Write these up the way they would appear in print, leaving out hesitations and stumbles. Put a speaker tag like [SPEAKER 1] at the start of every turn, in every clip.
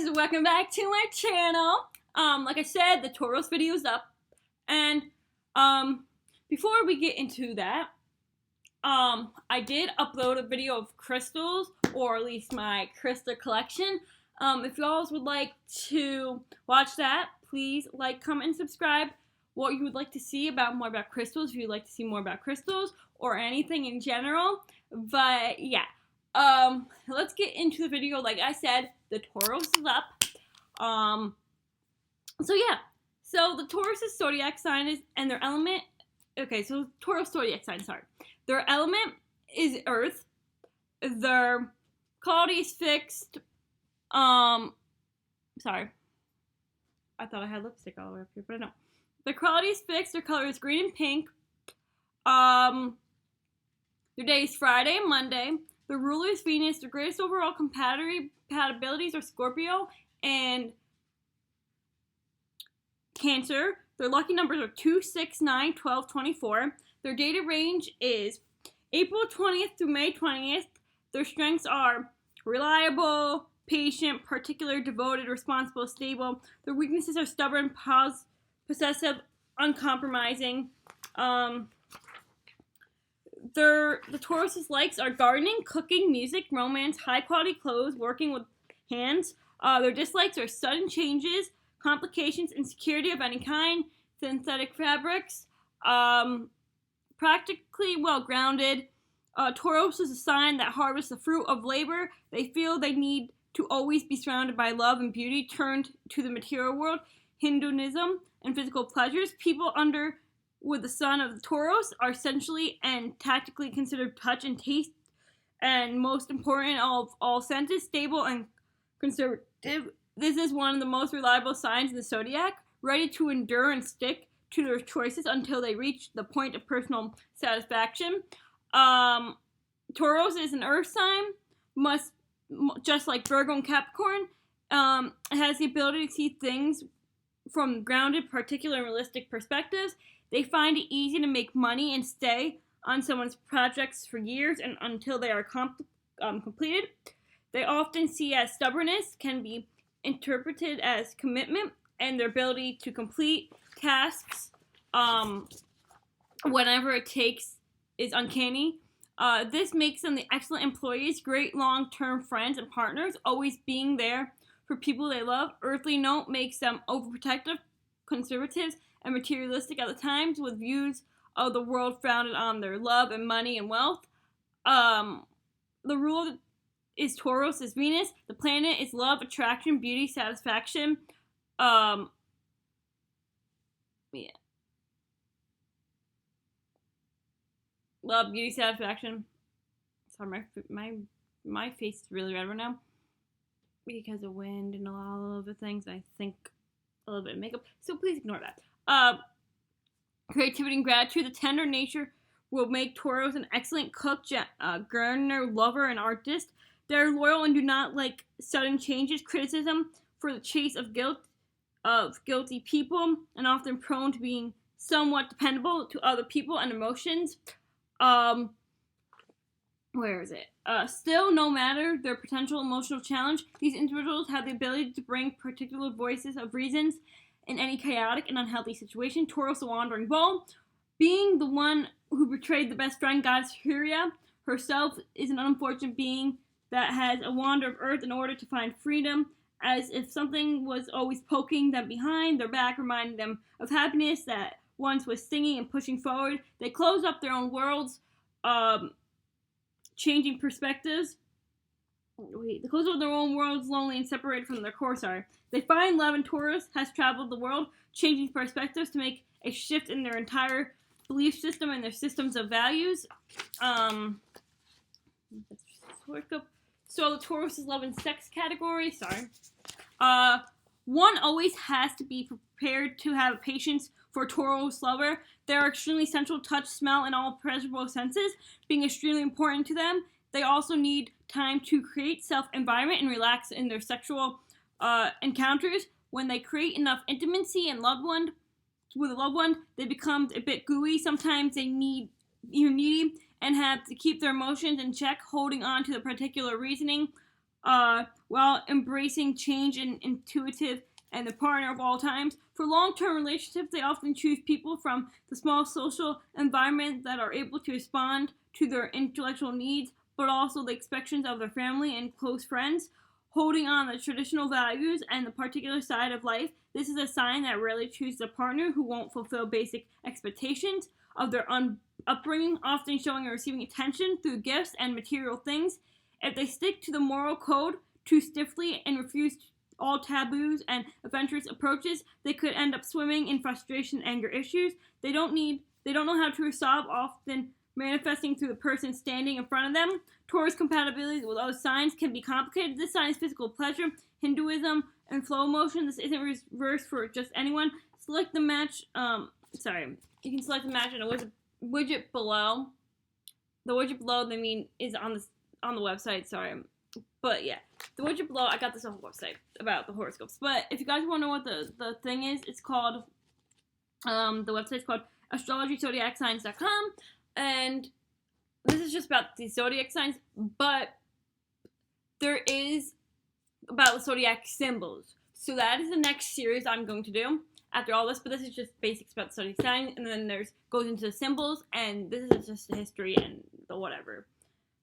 [SPEAKER 1] and welcome back to my channel. Like I said, the Taurus video is up, and before we get into that, I did upload a video of crystals, or at least my crystal collection. If you all would like to watch that, please like, comment, and subscribe. What you would like to see more about crystals, if you'd like to see more about crystals or anything in general. But yeah, let's get into the video. Like I said, the Taurus is up. So yeah, so the Taurus is Zodiac sign is, and their element. Okay, so Taurus Zodiac sign. Sorry, their element is Earth. Their quality is fixed. Sorry, I thought I had lipstick all the way up here, but I don't. Their quality is fixed. Their color is green and pink. Their day is Friday and Monday. The ruler is Venus. Their greatest overall compatibilities are Scorpio and Cancer. Their lucky numbers are 2, 6, 9, 12, 24. Their data range is April 20th through May 20th. Their strengths are reliable, patient, particular, devoted, responsible, stable. Their weaknesses are stubborn, possessive, uncompromising. The Taurus' likes are gardening, cooking, music, romance, high-quality clothes, working with hands. Their dislikes are sudden changes, complications, insecurity of any kind, synthetic fabrics, practically well-grounded. Taurus is a sign that harvests the fruit of labor. They feel they need to always be surrounded by love and beauty, turned to the material world, hedonism, and physical pleasures. People under with the sun of the Taurus are essentially and tactically considered touch and taste, and most important of all senses, stable and conservative. This is one of the most reliable signs in the zodiac, ready to endure and stick to their choices until they reach the point of personal satisfaction. Taurus is an earth sign, just like Virgo and Capricorn, has the ability to see things from grounded, particular, and realistic perspectives. They find it easy to make money and stay on someone's projects for years and until they are completed. They often see as stubbornness can be interpreted as commitment, and their ability to complete tasks whenever it takes is uncanny. This makes them the excellent employees, great long-term friends and partners, always being there for people they love. Earthly note makes them overprotective, conservative, and materialistic at the times, with views of the world founded on their love and money and wealth. The ruler is Taurus, is Venus. The planet is love, attraction, beauty, satisfaction. Yeah. Love, beauty, satisfaction. Sorry, my face is really red right now because of wind and all of the things. I think a little bit of makeup, so please ignore that. Creativity and gratitude. The tender nature will make Taurus an excellent cook, gardener, lover, and artist. They're loyal and do not like sudden changes. Criticism for the chase of guilty people, and often prone to being somewhat dependable to other people and emotions. Where is it? Still, no matter their potential emotional challenge, these individuals have the ability to bring particular voices of reasons in any chaotic and unhealthy situation. Taurus, the wandering bull, being the one who betrayed the best friend, goddess Huria herself, is an unfortunate being that has a wander of earth in order to find freedom, as if something was always poking them behind their back, reminding them of happiness that once was stinging and pushing forward. They close up their own worlds, changing perspectives. They close up their own worlds, lonely and separated from their core. They find love in Taurus has traveled the world, changing perspectives to make a shift in their entire belief system and their systems of values. So the Taurus is love and sex category. One always has to be prepared to have patience for Taurus lover. They are extremely sensual, touch, smell, and all pleasurable senses being extremely important to them. They also need time to create self-environment and relax in their sexual encounters. When they create enough intimacy and with a loved one, they become a bit gooey. Sometimes they need needy and have to keep their emotions in check, holding on to the particular reasoning while embracing change and intuitive and the partner of all times. For long-term relationships, they often choose people from the small social environment that are able to respond to their intellectual needs, but also the expectations of their family and close friends. Holding on the traditional values and the particular side of life, this is a sign that rarely chooses a partner who won't fulfill basic expectations of their upbringing, often showing or receiving attention through gifts and material things. If they stick to the moral code too stiffly and refuse all taboos and adventurous approaches, they could end up swimming in frustration and anger issues. They don't know how to resolve, often manifesting through the person standing in front of them. Taurus compatibility with other signs can be complicated. This sign is physical pleasure, Hinduism, and flow motion. This isn't reversed for just anyone. Select the match. You can select the match in a widget below. The widget below, is on the website. Sorry, but yeah, the widget below. I got this on the website about the horoscopes. But if you guys want to know what the thing is, it's called. The website's called astrology.zodiacsigns.com, and this is just about the zodiac signs, but there is about the zodiac symbols. So that is the next series I'm going to do after all this, but this is just basics about the zodiac sign, and then goes into the symbols, and this is just the history and the whatever.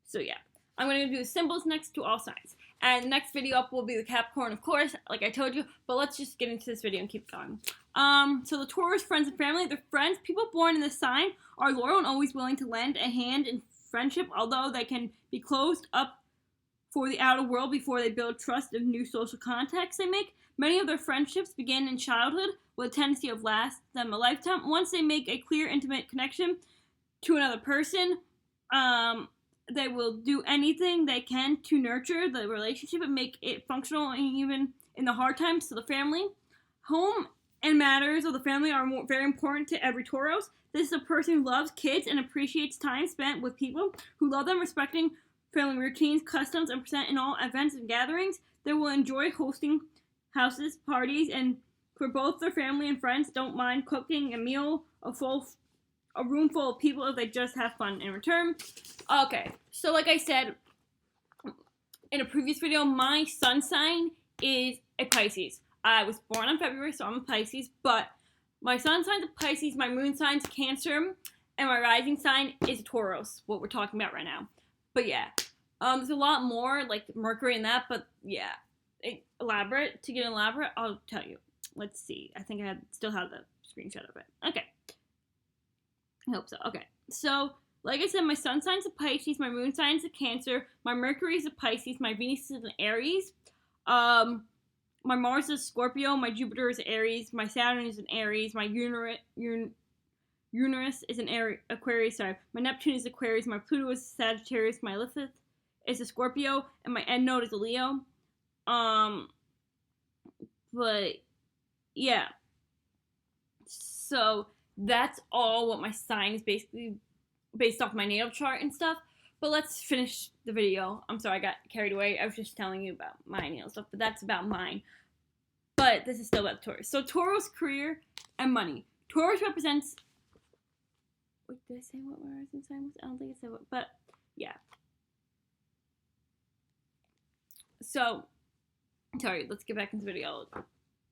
[SPEAKER 1] So yeah, I'm going to do the symbols next to all signs. And the next video up will be the Capricorn, of course, like I told you, but let's just get into this video and keep going. So the Taurus, friends and family, the friends, people born in this sign are loyal and always willing to lend a hand in friendship, although they can be closed up for the outer world before they build trust of new social contacts they make. Many of their friendships begin in childhood with a tendency of last them a lifetime. Once they make a clear, intimate connection to another person, they will do anything they can to nurture the relationship and make it functional even in the hard times. So the family, home, and matters of the family are very important to every Taurus. This is a person who loves kids and appreciates time spent with people who love them, respecting family routines, customs, and present in all events and gatherings. They will enjoy hosting houses, parties, and for both their family and friends, don't mind cooking a meal, a room full of people if they just have fun in return. Okay, so like I said in a previous video, my sun sign is a Pisces. I was born in February, so I'm a Pisces, but my sun sign's a Pisces, my moon sign's Cancer, and my rising sign is Taurus, what we're talking about right now. But yeah, there's a lot more, like Mercury and that, but yeah, to get elaborate, I'll tell you. Let's see, I think I still have the screenshot of it. Okay, I hope so. Okay, so like I said, my sun sign's a Pisces, my moon sign's a Cancer, my Mercury is a Pisces, my Venus is an Aries, my Mars is Scorpio, my Jupiter is Aries, my Saturn is an Aries, my Uranus is an Aquarius, my Neptune is Aquarius, my Pluto is Sagittarius, my Lilith is a Scorpio, and my end node is a Leo. But yeah, so that's all what my sign is basically based off my natal chart and stuff. But let's finish the video. I'm sorry, I got carried away. I was just telling you about my natal stuff, but that's about mine. But this is still about Taurus. So Taurus, career and money. Taurus represents... Wait, did I say what my rising sign was? I don't think I said what, but yeah. So, sorry, let's get back into the video.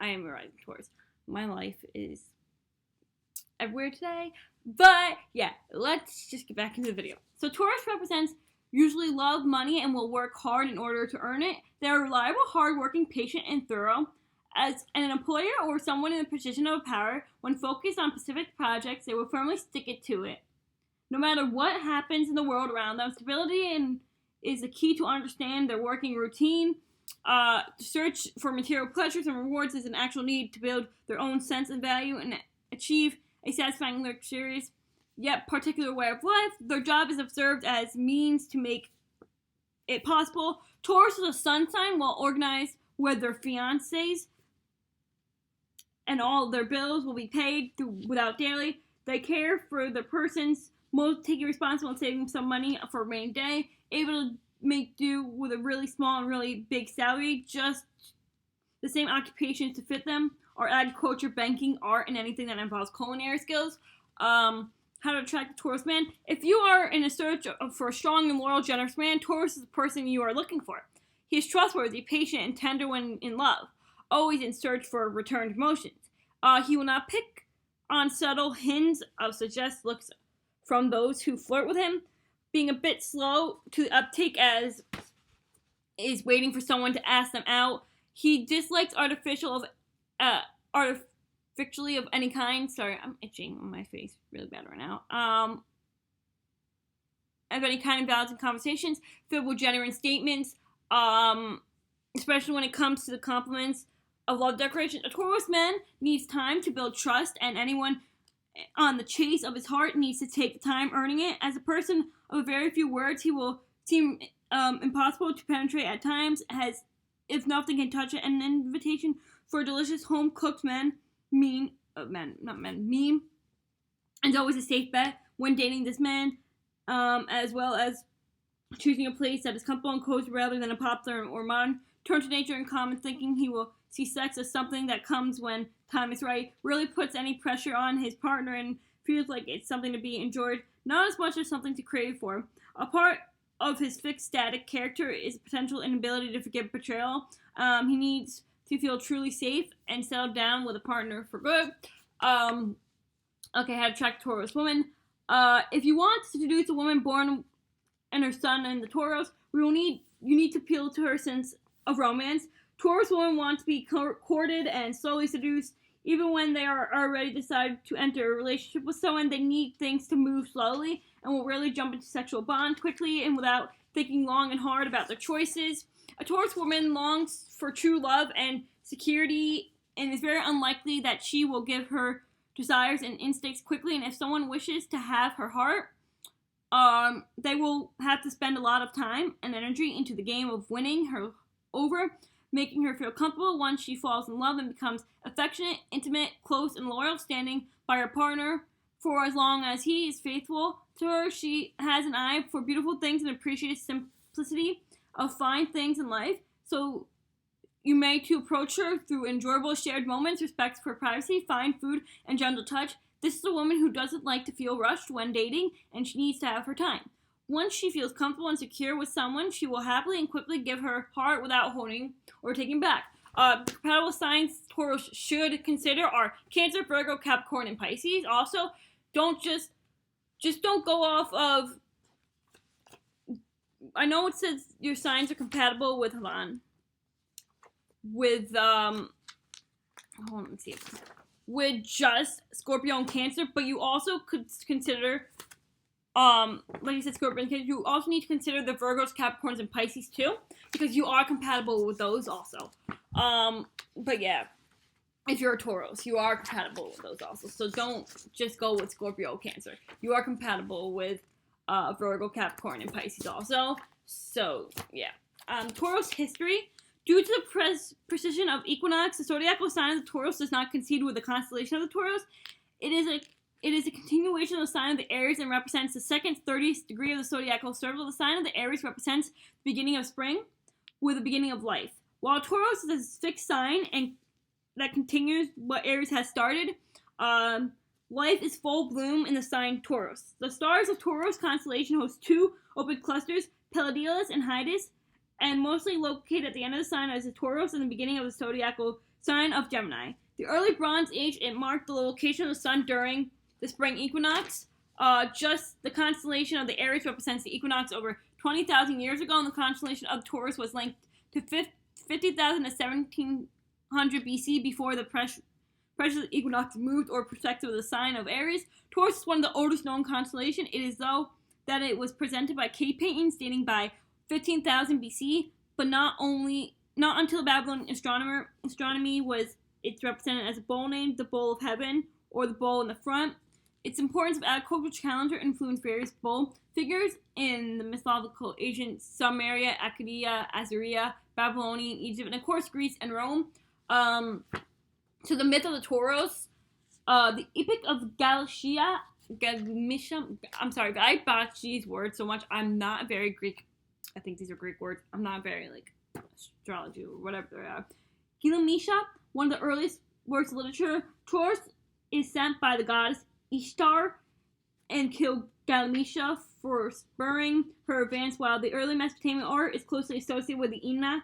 [SPEAKER 1] I am a rising Taurus. My life is everywhere today. But yeah, let's just get back into the video. So Taurus represents usually love money and will work hard in order to earn it. They are reliable, hardworking, patient, and thorough. As an employer or someone in a position of power, when focused on specific projects, they will firmly stick it to it. No matter what happens in the world around them, stability is the key to understand their working routine. To search for material pleasures and rewards is an actual need to build their own sense of value and achieve a satisfying, luxurious, yet particular way of life. Their job is observed as means to make it possible. Taurus is a sun sign, well organized with their fiancés, and all their bills will be paid without daily. They care for the person's most, taking responsible and saving some money for a rainy day, able to make do with a really small and really big salary, just the same occupations to fit them, or agriculture, banking, art, and anything that involves culinary skills. How to attract a Taurus man. If you are in a search for a strong and loyal, generous man, Taurus is the person you are looking for. He is trustworthy, patient, and tender when in love, always in search for returned emotions. He will not pick on subtle hints of suggest looks from those who flirt with him, being a bit slow to uptake as is waiting for someone to ask them out. He dislikes artificially of any kind. Sorry, I'm itching on my face really bad right now. Of any kind of balancing conversations filled with genuine statements, especially when it comes to the compliments of love declaration. A Taurus man needs time to build trust, and anyone on the chase of his heart needs to take the time earning it. As a person of a very few words, he will seem impossible to penetrate at times, as if nothing can touch it. An invitation for a delicious home-cooked meme is always a safe bet when dating this man, as well as choosing a place that is comfortable and cozy rather than a popular or modern. Turn to nature and common thinking. He will see sex as something that comes when time is right, really puts any pressure on his partner and feels like it's something to be enjoyed, not as much as something to crave for. A part of his fixed static character is potential inability to forgive betrayal. He needs to feel truly safe and settle down with a partner for good. Okay, how to attract a Taurus woman. If you want to seduce a woman born and her sun in the Taurus, you need to appeal to her sense of romance. Taurus women want to be courted and slowly seduced. Even when they are already decided to enter a relationship with someone, they need things to move slowly and will rarely jump into sexual bond quickly and without thinking long and hard about their choices. A Taurus woman longs for true love and security, and it's very unlikely that she will give her desires and instincts quickly. And if someone wishes to have her heart, they will have to spend a lot of time and energy into the game of winning her over, making her feel comfortable once she falls in love and becomes affectionate, intimate, close, and loyal, standing by her partner for as long as he is faithful to her. She has an eye for beautiful things and appreciates simplicity of fine things in life. So you may to approach her through enjoyable shared moments, respect for privacy, fine food, and gentle touch. This is a woman who doesn't like to feel rushed when dating, and she needs to have her time. Once she feels comfortable and secure with someone, she will happily and quickly give her heart without holding or taking back. Compatible signs Taurus should consider are Cancer, Virgo, Capricorn, and Pisces. Also, don't just don't go off of. I know it says your signs are compatible with with just Scorpio and Cancer, but you also could consider. Like you said, Scorpio and Cancer, you also need to consider the Virgos, Capricorns, and Pisces too, because you are compatible with those also. But yeah, if you're a Taurus, you are compatible with those also. So don't just go with Scorpio, Cancer. You are compatible with Virgo, Capricorn, and Pisces also. So yeah, Taurus history. Due to the precision of equinox, the zodiacal sign of the Taurus does not coincide with the constellation of the Taurus. It is a continuation of the sign of the Aries and represents the second 30th degree of the zodiacal circle. The sign of the Aries represents the beginning of spring with the beginning of life. While Taurus is a fixed sign and that continues what Aries has started, life is full bloom in the sign Taurus. The stars of Taurus constellation host two open clusters, Pleiades and Hyades, and mostly located at the end of the sign as the Taurus and the beginning of the zodiacal sign of Gemini. The early Bronze Age, it marked the location of the sun during the spring equinox. Just the constellation of the Aries represents the equinox over 20,000 years ago, and the constellation of Taurus was linked to 50,000 to 1700 BC before the precious equinox moved or perspective of the sign of Aries. Taurus is one of the oldest known constellations. It is though that it was presented by cave paintings dating by 15,000 BC, but not until the Babylonian astronomy was it's represented as a bowl named the Bowl of Heaven or the bowl in the front. Its importance of agricultural calendar influenced various bowl figures in the mythological ancient Sumeria, Akkadian, Assyria, Babylonian, Egypt, and of course Greece and Rome. So the myth of the Taurus, the Epic of Galatia, I'm sorry, I botched these words so much. I'm not very Greek. I think these are Greek words. I'm not very, astrology or whatever they are. Gilgamesh, one of the earliest works of literature. Taurus is sent by the goddess Ishtar and killed Galamecia for spurring her advance, while the early Mesopotamian art is closely associated with the Inna,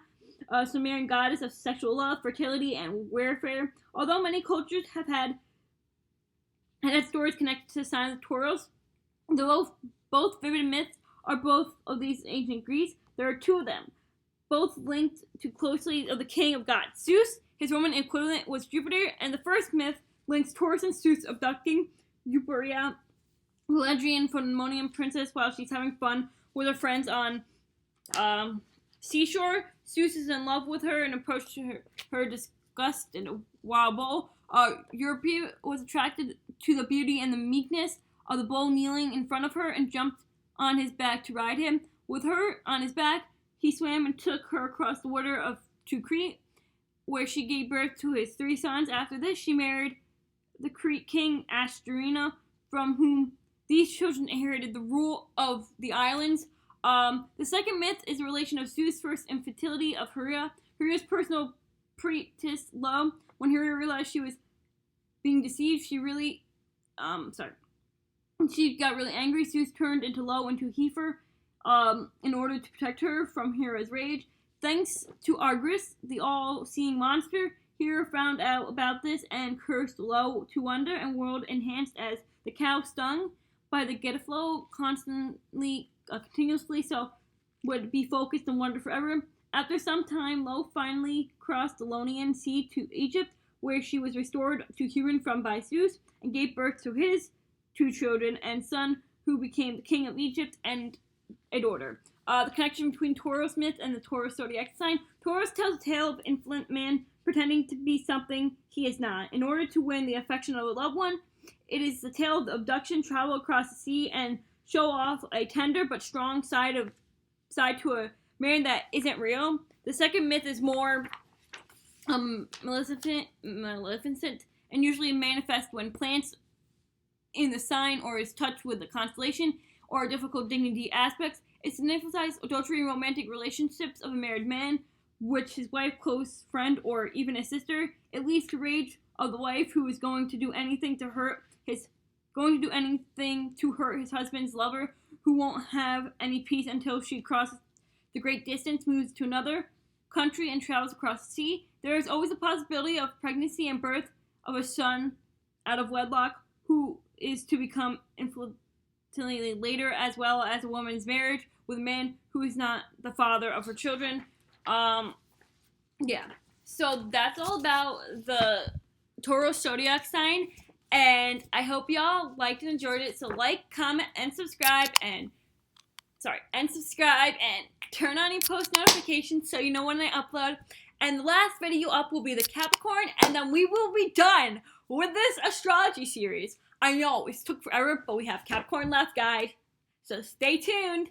[SPEAKER 1] Sumerian goddess of sexual love, fertility, and warfare. Although many cultures have had stories connected to the sign of Taurus, though both vivid myths are both of these ancient Greece, there are two of them, both linked to closely of the king of gods. Zeus, his Roman equivalent, was Jupiter, and the first myth links Taurus and Zeus abducting Euphorия, Ledrian Phononian princess, while she's having fun with her friends on seashore. Zeus is in love with her and approached her disgust in a wild bull. Euphorия was attracted to the beauty and the meekness of the bull kneeling in front of her and jumped on his back to ride him. With her on his back, he swam and took her across the water to Crete, where she gave birth to his 3 sons. After this, she married the Crete king Astrina, from whom these children inherited the rule of the islands. The second myth is a relation of Zeus' first infertility of Hera. Hera's personal priestess Lo. When Hera realized she was being deceived, she got really angry. Zeus turned into Lo into Heifer in order to protect her from Hera's rage. Thanks to Argus, the all-seeing monster, Hera found out about this and cursed Lo to wonder and world enhanced as the cow stung by the Getaflow continuously, so would be focused on wonder forever. After some time, Lo finally crossed the Ionian Sea to Egypt, where she was restored to human form by Zeus and gave birth to his 2 children and son, who became the king of Egypt, and a daughter. The connection between Taurus myth and the Taurus Zodiac Sign. Taurus tells a tale of infant man pretending to be something he is not, in order to win the affection of a loved one. It is the tale of abduction, travel across the sea, and show off a tender but strong side to a man that isn't real. The second myth is more maleficent, and usually manifests when plants in the sign or is touched with the constellation or difficult dignity aspects. It signifies adultery and romantic relationships of a married man, which his wife, close friend, or even a sister. It leads to rage of the wife who is going to do anything to hurt his husband's lover, who won't have any peace until she crosses the great distance, moves to another country, and travels across the sea. There is always a possibility of pregnancy and birth of a son out of wedlock, who is to become infertility later, as well as a woman's marriage with a man who is not the father of her children. So that's all about the Taurus Zodiac Sign, and I hope y'all liked and enjoyed it. So like, comment, and subscribe, and turn on your post notifications so you know when I upload. And the last video up will be the Capricorn, and then we will be done with this astrology series. I know, it took forever, but we have Capricorn left, guys. So stay tuned.